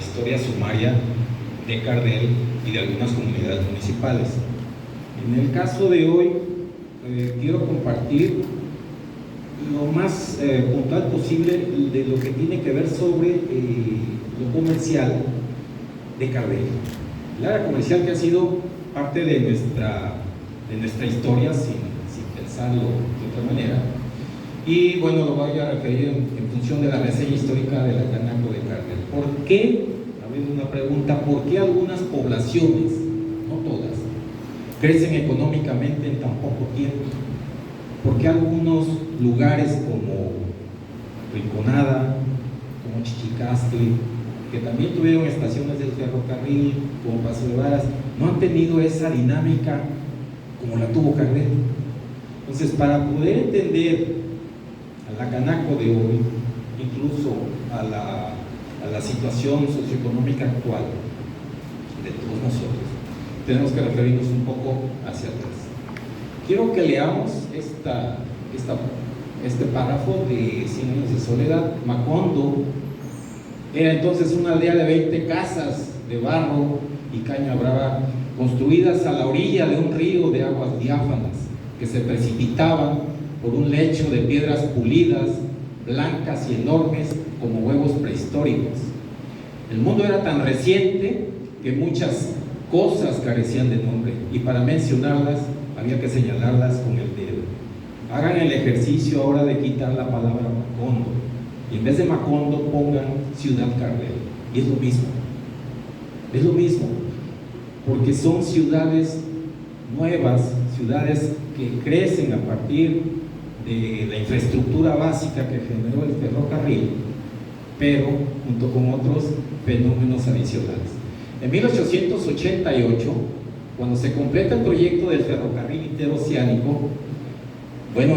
historia sumaria de Cardel y de algunas comunidades municipales. En el caso de hoy, quiero compartir lo más puntual posible de lo que tiene que ver sobre lo comercial de Cardel. El área comercial que ha sido parte de nuestra historia sin pensarlo de otra manera. Y bueno, lo voy a referir en función de la reseña histórica de la Canaco de Cardel. ¿Por qué? A ver, una pregunta, ¿por qué algunas poblaciones, no todas, crecen económicamente en tan poco tiempo? ¿Por qué algunos lugares como Rinconada, como Chichicastli, que también tuvieron estaciones del ferrocarril, como Paso de Varas, no han tenido esa dinámica como la tuvo Cardel? Entonces, para poder entender a la Canaco de hoy, incluso a la situación socioeconómica actual de todos nosotros, tenemos que referirnos un poco hacia atrás. Quiero que leamos este párrafo de 100 años de soledad. Macondo era entonces una aldea de 20 casas de barro y caña brava, construidas a la orilla de un río de aguas diáfanas que se precipitaban por un lecho de piedras pulidas, blancas y enormes como huevos prehistóricos. El mundo era tan reciente que muchas cosas carecían de nombre, y para mencionarlas había que señalarlas con el dedo. Hagan el ejercicio ahora de quitar la palabra Macondo, y en vez de Macondo pongan Ciudad Cardel, y es lo mismo, porque son ciudades nuevas, ciudades que crecen a partir de la infraestructura básica que generó el ferrocarril, pero junto con otros fenómenos adicionales. En 1888, cuando se completa el proyecto del ferrocarril interoceánico, bueno,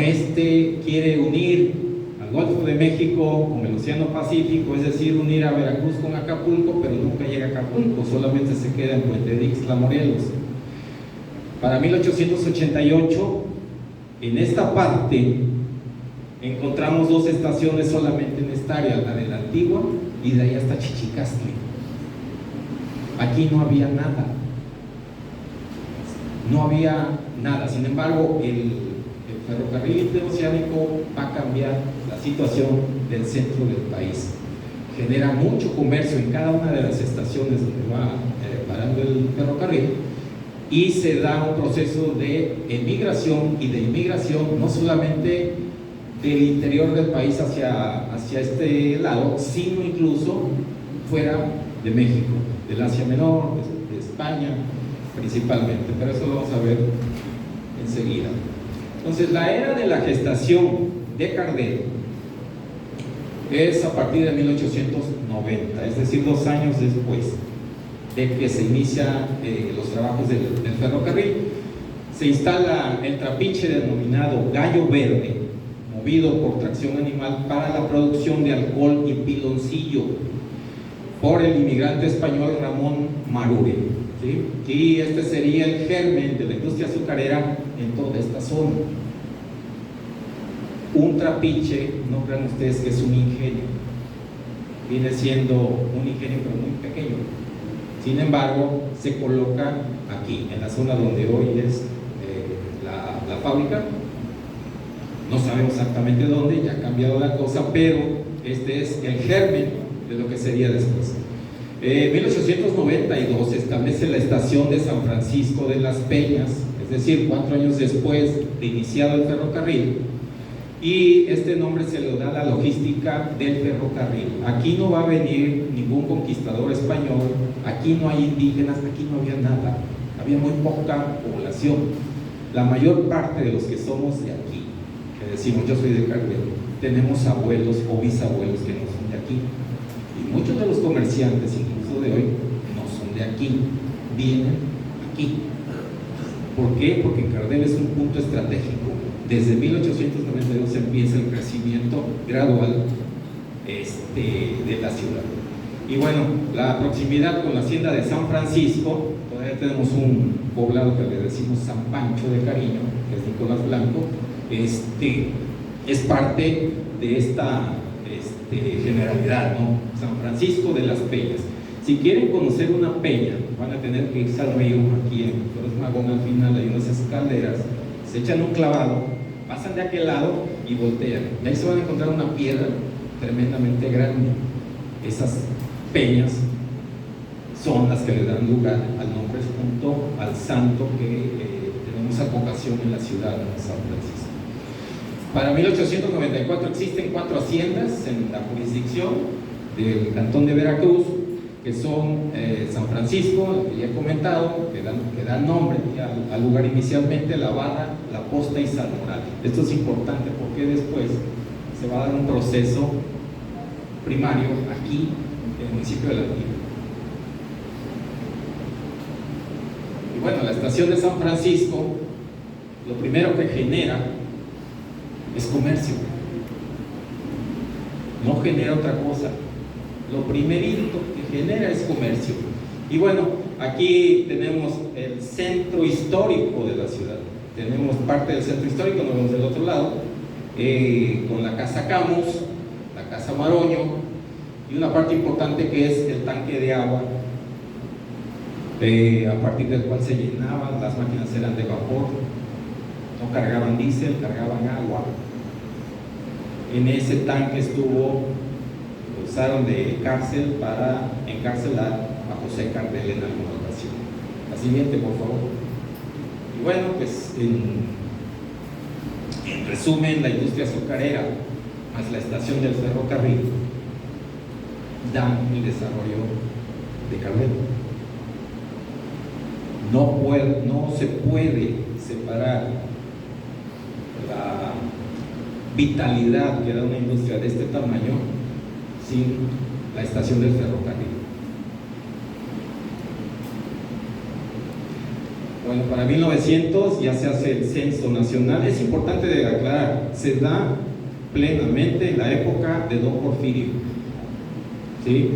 quiere unir al Golfo de México con el Océano Pacífico, es decir, unir a Veracruz con Acapulco, pero nunca llega a Acapulco, solamente se queda en Puente de Ixtla, Morelos. Para 1888, en esta parte, encontramos 2 estaciones solamente en esta área, la de la Antigua y de ahí hasta Chichicastli. Aquí no había nada, sin embargo, el ferrocarril interoceánico va a cambiar la situación del centro del país. Genera mucho comercio en cada una de las estaciones donde va parando el ferrocarril, y se da un proceso de emigración y de inmigración, no solamente del interior del país hacia este lado, sino incluso fuera de México, del Asia Menor, de España principalmente, pero eso lo vamos a ver enseguida. Entonces, la era de la gestación de Cardel es a partir de 1890, es decir, 2 años después de que se inicia los trabajos del ferrocarril. Se instala el trapiche denominado Gallo Verde, movido por tracción animal para la producción de alcohol y piloncillo por el inmigrante español Ramón Marure, ¿sí? Y este sería el germen de la industria azucarera en toda esta zona. Un trapiche, no crean ustedes que es un ingenio, viene siendo un ingenio pero muy pequeño. Sin embargo, se coloca aquí, en la zona donde hoy es la fábrica. No sabemos exactamente dónde, ya ha cambiado la cosa, pero este es el germen de lo que sería después. En 1892 se establece la estación de San Francisco de las Peñas, es decir, 4 años después de iniciado el ferrocarril, y este nombre se le da a la logística del ferrocarril. Aquí no va a venir ningún conquistador español, aquí no hay indígenas, aquí no había nada, había muy poca población. La mayor parte de los que somos de aquí, que decimos yo soy de Cardel, tenemos abuelos o bisabuelos que no son de aquí, y muchos de los comerciantes incluso de hoy no son de aquí, vienen aquí. ¿Por qué? Porque Cardel es un punto estratégico. Desde 1892 empieza el crecimiento gradual de la ciudad. Y bueno, la proximidad con la hacienda de San Francisco, todavía tenemos un poblado que le decimos San Pancho de cariño, que es Nicolás Blanco, es parte de esta generalidad, ¿no? San Francisco de las Peñas. Si quieren conocer una peña, van a tener que irse al río, aquí en Flores Magón, al final hay unas escaleras, se echan un clavado, pasan de aquel lado y voltean. Y ahí se van a encontrar una piedra tremendamente grande. Esas peñas son las que le dan lugar al nombre junto al santo que tenemos advocación en la ciudad de San Francisco. Para 1894 existen 4 haciendas en la jurisdicción del cantón de Veracruz, que son San Francisco, que ya he comentado, que dan nombre al lugar inicialmente, La Barra, La Posta y San Moral. Esto es importante porque después se va a dar un proceso primario aquí en el municipio de La Tierra. Y bueno, la estación de San Francisco, lo primero que genera es comercio, no genera otra cosa. Lo primerito que genera es comercio. Y bueno, aquí tenemos el centro histórico de la ciudad. Tenemos parte del centro histórico, nos vemos del otro lado, con la Casa Camus, la Casa Maroño, y una parte importante que es el tanque de agua, a partir del cual se llenaban, las máquinas eran de vapor, no cargaban diésel, cargaban agua. En ese tanque usaron de cárcel para encarcelar a José Cardel en alguna ocasión. La siguiente, por favor. Y bueno, pues en resumen, la industria azucarera más la estación del ferrocarril dan el desarrollo de Cardel. No se puede separar la vitalidad que da una industria de este tamaño sin la estación del ferrocarril. Bueno, para 1900 ya se hace el censo nacional. Es importante de aclarar, se da plenamente en la época de Don Porfirio. ¿Sí?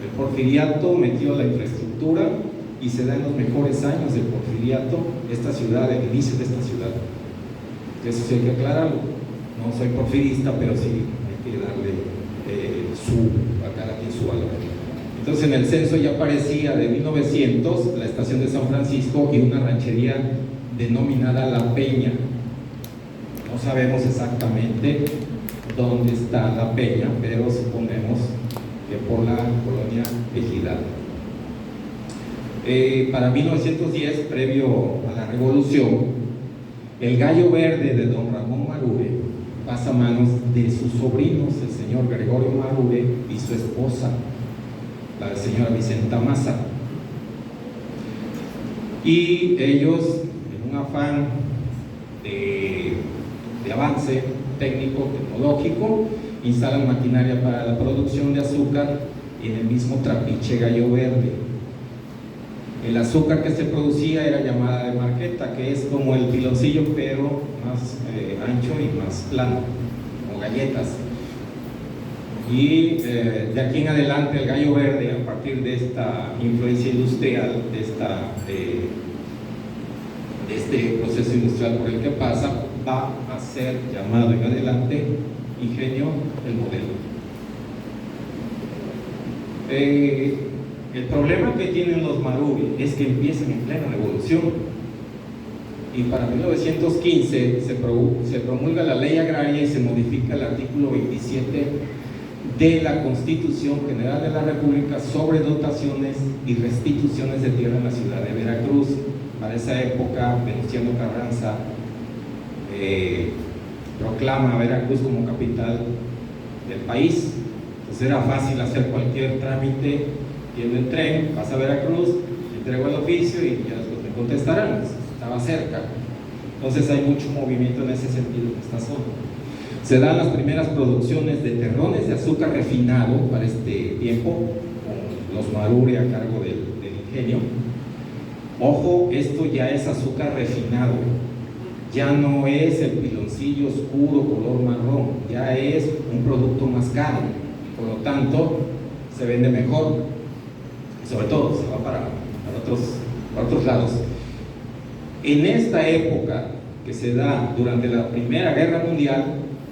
El porfiriato metió la infraestructura y se da en los mejores años del porfiriato esta ciudad, el inicio de esta ciudad. Eso sí hay que aclararlo. No soy porfirista, pero sí hay que darle a cada quien su valor. Entonces en el censo ya aparecía de 1900 la estación de San Francisco y una ranchería denominada La Peña. No sabemos exactamente dónde está La Peña, pero suponemos que por la colonia Ejidal. Para 1910, previo a la revolución, el Gallo Verde de don Ramón Marure pasa a manos de sus sobrinos, el señor Gregorio Marure y su esposa, la señora Vicenta Maza. Y ellos, en un afán de avance técnico, tecnológico, instalan maquinaria para la producción de azúcar en el mismo trapiche Gallo Verde. El azúcar que se producía era llamada de marqueta, que es como el piloncillo, pero más ancho y más plano, como galletas. Y de aquí en adelante el Gallo Verde, a partir de esta influencia industrial, de este proceso industrial por el que pasa, va a ser llamado en adelante Ingenio El Modelo. El problema que tienen los Marure es que empiezan en plena revolución, y para 1915 se promulga la ley agraria y se modifica el artículo 27 de la Constitución General de la República sobre dotaciones y restituciones de tierra en la ciudad de Veracruz. Para esa época, Venustiano Carranza proclama a Veracruz como capital del país. Entonces era fácil hacer cualquier trámite, yendo en tren, vas a Veracruz, entrego el oficio y ya después me contestarán, estaba cerca. Entonces hay mucho movimiento en ese sentido en esta zona. Se dan las primeras producciones de terrones de azúcar refinado para este tiempo, con los Marure a cargo del ingenio. Ojo, esto ya es azúcar refinado, ya no es el piloncillo oscuro color marrón, ya es un producto más caro, por lo tanto se vende mejor, y sobre todo se va para otros lados. En esta época que se da durante la Primera Guerra Mundial,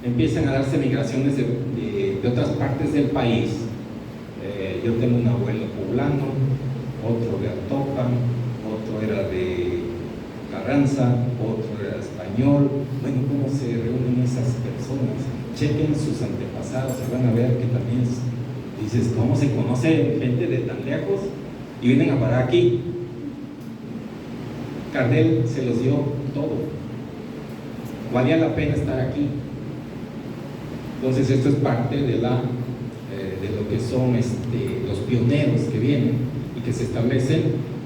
empiezan a darse migraciones de otras partes del país. Yo tengo un abuelo poblano, otro de Atopa, otro era de Carranza, otro era español. Bueno, ¿cómo se reúnen esas personas? Chequen sus antepasados y van a ver que también dices, ¿cómo se conoce gente de tan lejos y vienen a parar aquí? Gardel se los dio todo. Valía la pena estar aquí. Entonces esto es parte de lo que son los pioneros que vienen y que se establecen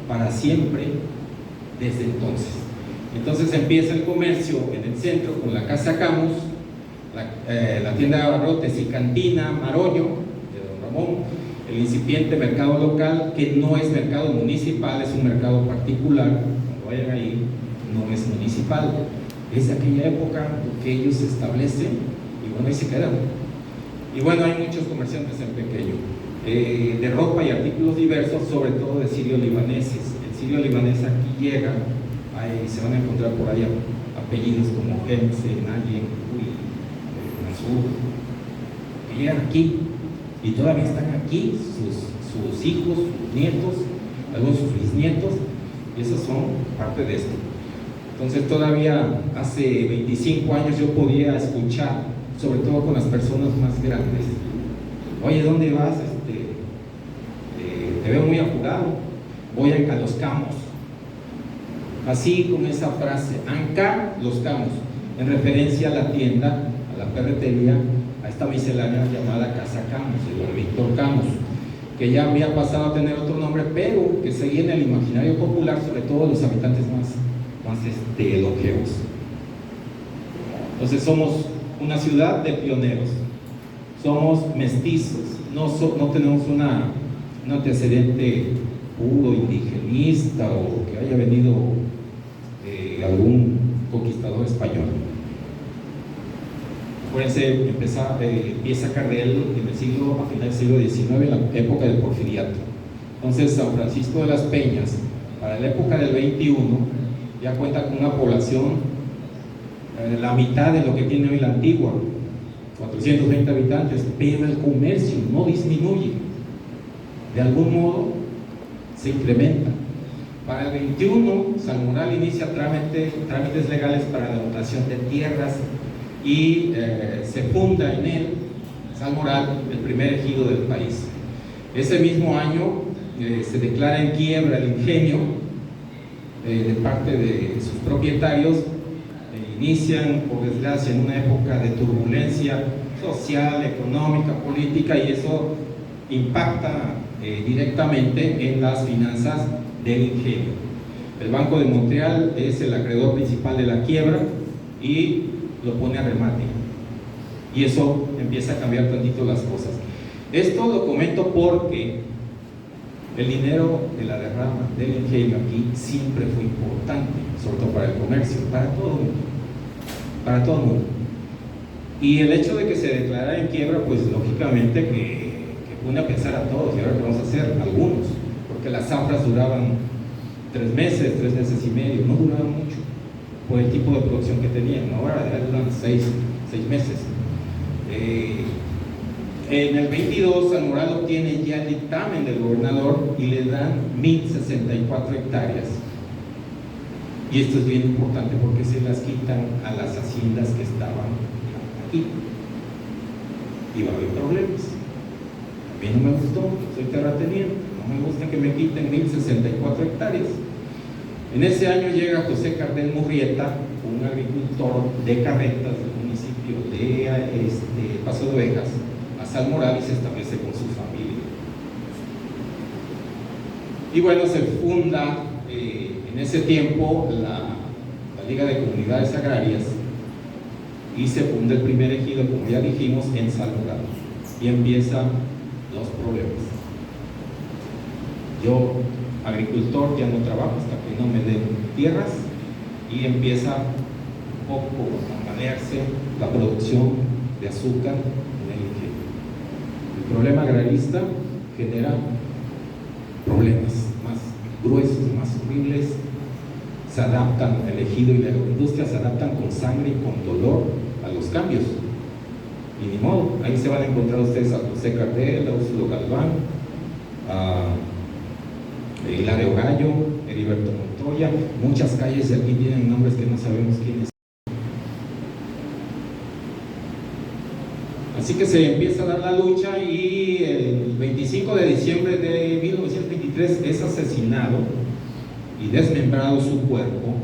para siempre desde entonces. Entonces empieza el comercio en el centro con la Casa Camus, la tienda de abarrotes y cantina Maroño de Don Ramón, el incipiente mercado local, que no es mercado municipal, es un mercado particular. Cuando vayan ahí, no es municipal, es de aquella época que ellos se establecen y bueno, ahí se quedan. Y bueno, hay muchos comerciantes en pequeño, de ropa y artículos diversos, sobre todo de sirio-libaneses. El sirio-libanés aquí llega, ahí se van a encontrar por ahí apellidos como Hemse, Nayen, Mansur, que llegan aquí y todavía están aquí, sus hijos, sus nietos, algunos sus bisnietos, y esos son parte de esto. Entonces todavía hace 25 años yo podía escuchar, sobre todo con las personas más grandes, oye, ¿dónde vas? Te veo muy apurado, voy a Los Camos. Así con esa frase, Anca Los Camos, en referencia a la tienda, a la ferretería, a esta miscelánea llamada Casa Camus, de don Víctor Camus, que ya había pasado a tener otro nombre, pero que seguía en el imaginario popular, sobre todo los habitantes más longevos. Entonces somos una ciudad de pioneros, somos mestizos, no tenemos un antecedente puro indigenista o que haya venido algún conquistador español. Acuérdense, empieza Gardel a finales del siglo XIX, en la época del Porfiriato. Entonces San Francisco de las Peñas, para la época del 21, ya cuenta con una población la mitad de lo que tiene hoy la Antigua, 420 habitantes, pero el comercio no disminuye, de algún modo se incrementa. Para el 21, Salmoral inicia trámites legales para la dotación de tierras y se funda en él, Salmoral, el primer ejido del país. Ese mismo año se declara en quiebra el ingenio de parte de sus propietarios. Inician, por desgracia, en una época de turbulencia social, económica, política, y eso impacta directamente en las finanzas del ingenio. El Banco de Montreal es el acreedor principal de la quiebra y lo pone a remate, y eso empieza a cambiar tantito las cosas. Esto lo comento porque el dinero de la derrama del ingenio aquí siempre fue importante, sobre todo para el comercio, para todo el mundo. Para todo el mundo. Y el hecho de que se declarara en quiebra, pues lógicamente que pone a pensar a todos, y ahora qué vamos a hacer, algunos, porque las zafras duraban 3 meses y medio, no duraban mucho por el tipo de producción que tenían. Ahora ya duran 6 meses. En el 22, Salmoral obtiene ya el dictamen del gobernador y le dan 1064 hectáreas. Y esto es bien importante porque se las quitan a las haciendas que estaban aquí. Y va a haber problemas. A mí no me gustó, soy terrateniente, no me gusta que me quiten 1064 hectáreas. En ese año llega José Cardel Murrieta, un agricultor de carretas del municipio de Paso de Ovejas, a Salmoral, y se establece con su familia. Y bueno, se funda en ese tiempo la Liga de Comunidades Agrarias, y se funda el primer ejido, como ya dijimos, en Salmoral, y empiezan los problemas. Yo, agricultor, ya no trabajo hasta que no me den tierras, y empieza un poco a manejarse la producción de azúcar en el ingenio. El problema agrarista genera problemas más gruesos, más horribles. Se adaptan, el ejido y la agroindustria se adaptan con sangre y con dolor a los cambios, y ni modo, ahí se van a encontrar ustedes a José Cardel, a Úrsulo Galván, Hilario Gallo, Heriberto Montoya. Muchas calles de aquí tienen nombres que no sabemos quiénes. Así que se empieza a dar la lucha y el 25 de diciembre de 1923 es asesinado y desmembrado su cuerpo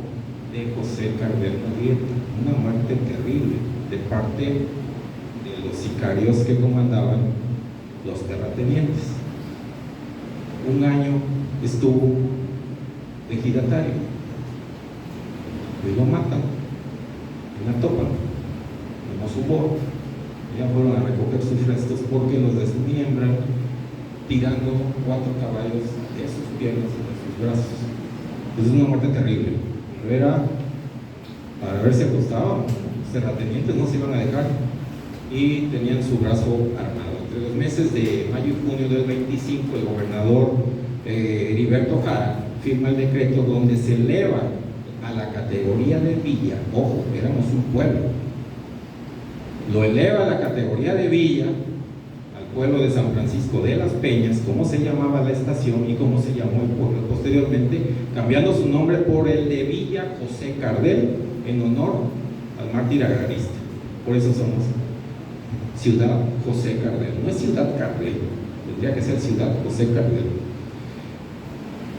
de José Cardel Murrieta. Una muerte terrible de parte de los sicarios que comandaban los terratenientes. Un año estuvo de giratario y lo matan en la topa, como su bordo. Ya fueron a recoger sus restos porque los desmiembran tirando 4 caballos de sus piernas y de sus brazos. Es una muerte terrible, pero era para ver si acostaban. Los terratenientes no se iban a dejar y tenían su brazo armado. Entre los meses de mayo y junio del 25, el gobernador Heriberto Jara firma el decreto donde se eleva a la categoría de villa. Ojo, éramos un pueblo. Lo eleva a la categoría de villa al pueblo de San Francisco de las Peñas, como se llamaba la estación y cómo se llamó el pueblo posteriormente, cambiando su nombre por el de Villa José Cardel, en honor al mártir agrarista. Por eso somos Ciudad José Cardel. No es Ciudad Cardel, tendría que ser Ciudad José Cardel.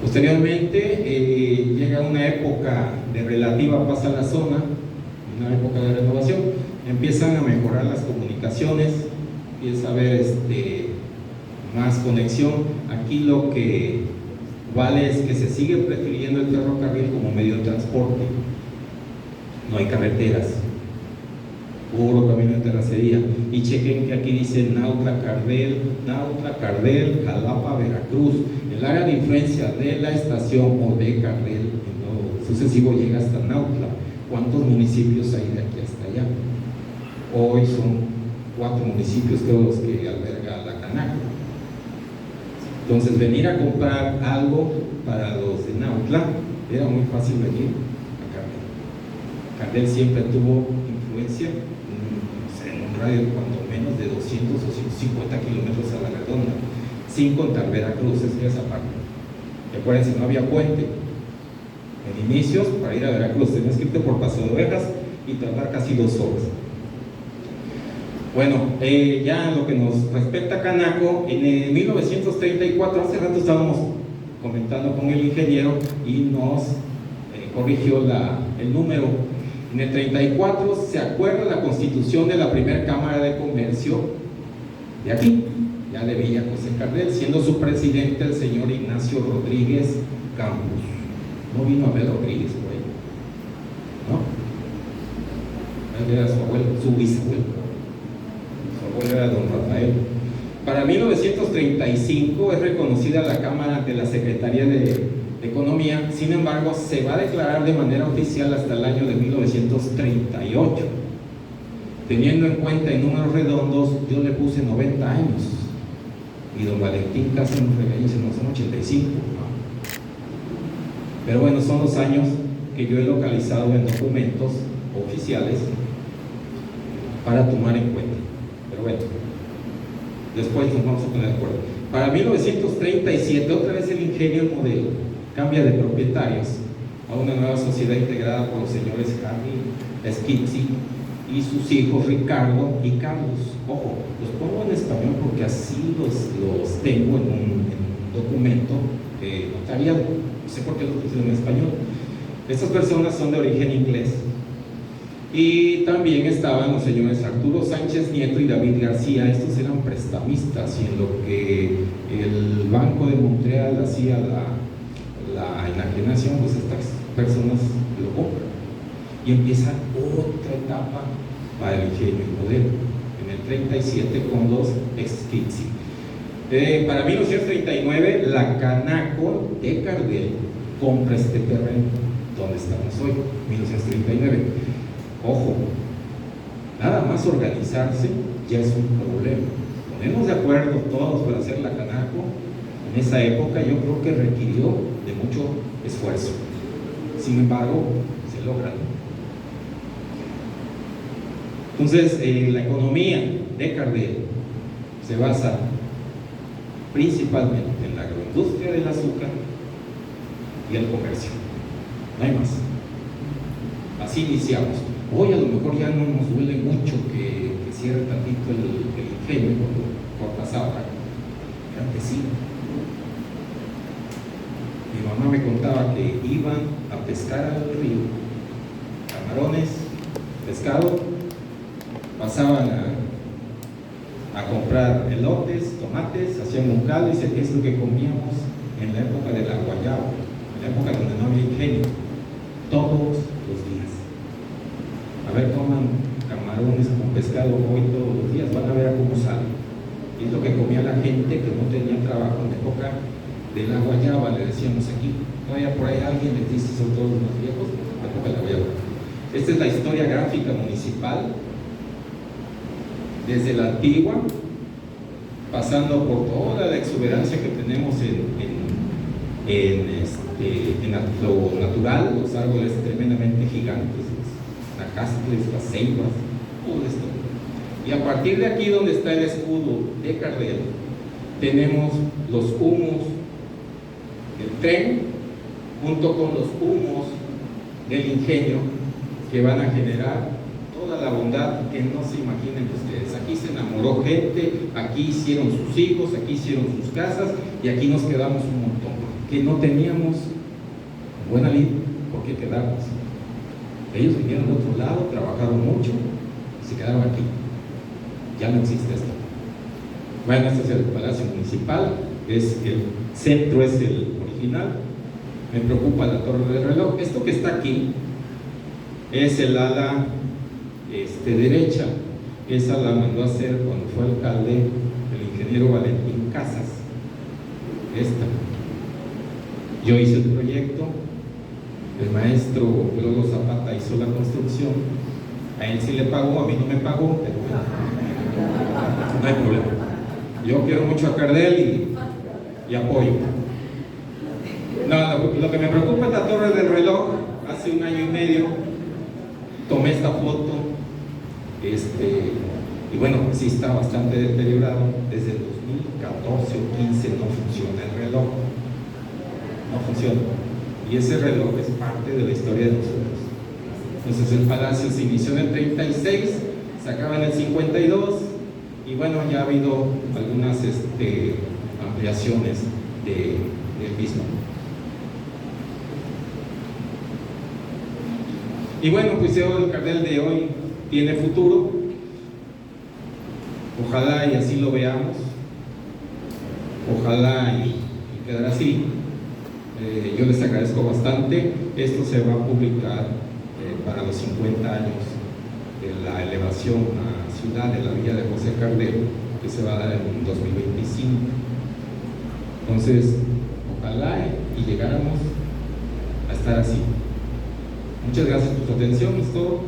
Posteriormente llega una época de relativa paz a la zona, una época de renovación. Empiezan a mejorar las comunicaciones, empieza a haber más conexión. Aquí lo que vale es que se sigue prefiriendo el ferrocarril como medio de transporte. No hay carreteras, puro camino de terracería. Y chequen que aquí dice Nautla, Cardel, Jalapa, Veracruz. El área de influencia de la estación o de Cardel, en lo sucesivo, llega hasta Nautla. ¿Cuántos municipios hay de aquí hasta allá? Hoy son 4 municipios, creo, los que alberga la Canaco. Entonces, venir a comprar algo para los de Nautla era muy fácil venir a Cardel. Cardel siempre tuvo influencia en un radio cuando menos de 200 o 150 kilómetros a la redonda, sin contar Veracruz, es esa parte. Acuérdense, no había puente. En inicios, para ir a Veracruz, tenías que irte por Paso de Ovejas y tardar casi 2 horas. Bueno, ya en lo que nos respecta a Canaco, en 1934, hace rato estábamos comentando con el ingeniero y nos corrigió el número. En el 34 se acuerda la constitución de la primera Cámara de Comercio de aquí, ya de Villa José Cardel, siendo su presidente el señor Ignacio Rodríguez Campos. No vino a ver Rodríguez por ahí, ¿no? Él era su abuelo, su bisabuelo. Era don Rafael. Para 1935 es reconocida la Cámara de la Secretaría de Economía, sin embargo se va a declarar de manera oficial hasta el año de 1938. Teniendo en cuenta en números redondos, yo le puse 90 años y don Valentín casi nos regaña, no son 85, ¿no? Pero bueno, son los años que yo he localizado en documentos oficiales para tomar en cuenta. Pero bueno, después nos vamos a poner de acuerdo. Para 1937, otra vez el ingenio modelo cambia de propietarios a una nueva sociedad integrada por los señores Harry Skizzi y sus hijos Ricardo y Carlos. Ojo, los pongo en español porque así los tengo en un documento notariado. No sé por qué los puse en español. Estas personas son de origen inglés. Y también estaban los señores Arturo Sánchez Nieto y David García. Estos eran prestamistas, y en lo que el Banco de Montreal hacía la enajenación, pues estas personas lo compran. Y empieza otra etapa para el ingenio y modelo, en el 37 con los Skizzi. Para 1939, la Canaco de Cardel compra este terreno donde estamos hoy, 1939. Ojo, nada más organizarse ya es un problema. Ponernos de acuerdo todos para hacer la Canaco en esa época yo creo que requirió de mucho esfuerzo. Sin embargo, se logra. Entonces, la economía de Cardel se basa principalmente en del azúcar y el comercio. No hay más. Así iniciamos. Hoy a lo mejor ya no nos duele mucho que cierre tantito el ingenio cuando cortas agua. Antes sí. Mi mamá me contaba que iban a pescar al río, camarones, pescado, pasaban a comprar elotes, tomates, hacían un caldo y dice que es lo que comíamos en la época de la guayaba, en la época donde no había ingenio, todos los días. A ver, coman camarones con pescado hoy todos los días, van a ver a cómo sale. Y es lo que comía la gente que no tenía trabajo en la época de la guayaba, le decíamos aquí. Todavía por ahí alguien les dice, son todos los viejos, la época de la guayaba. Esta es la historia gráfica municipal, desde la antigua, pasando por toda la exuberancia que tenemos en lo natural, los árboles tremendamente gigantes, las nacastres, las ceibas, todo esto. Y a partir de aquí, donde está el escudo de Cardel, tenemos los humos del tren, junto con los humos del ingenio, que van a generar toda la bondad que no se imaginen ustedes. Aquí se enamoró gente, aquí hicieron sus hijos, aquí hicieron sus casas, y aquí nos quedamos un montón, que no teníamos buena vida, ¿por qué quedarnos? Ellos vinieron de otro lado, trabajaron mucho, y se quedaron aquí. Ya no existe esto. Bueno, este es el Palacio Municipal, es el centro, es el original. Me preocupa la torre del reloj. Esto que está aquí es el ala derecha. Esa la mandó a hacer cuando fue alcalde el ingeniero Valentín Casas. Esta. Yo hice el proyecto, el maestro Lolo Zapata hizo la construcción, a él sí le pagó, a mí no me pagó, pero no hay problema. Yo quiero mucho a Cardel y apoyo. No, lo que me preocupa es la torre del reloj. Hace 1 año y medio tomé esta foto, y bueno, sí está bastante deteriorado. Desde el 2014 o 15 no funciona el reloj, no funciona, y ese reloj es parte de la historia de nosotros. Entonces el palacio se inició en el 36, se acaba en el 52, y bueno, ya ha habido algunas ampliaciones del mismo. Y bueno, pues el Cardel de hoy tiene futuro. Ojalá y así lo veamos. Ojalá y quedará así. Yo les agradezco bastante. Esto se va a publicar para los 50 años de la elevación a ciudad de la villa de José Cardel, que se va a dar en 2025. Entonces, ojalá y llegáramos a estar así. Muchas gracias por su atención, es todo.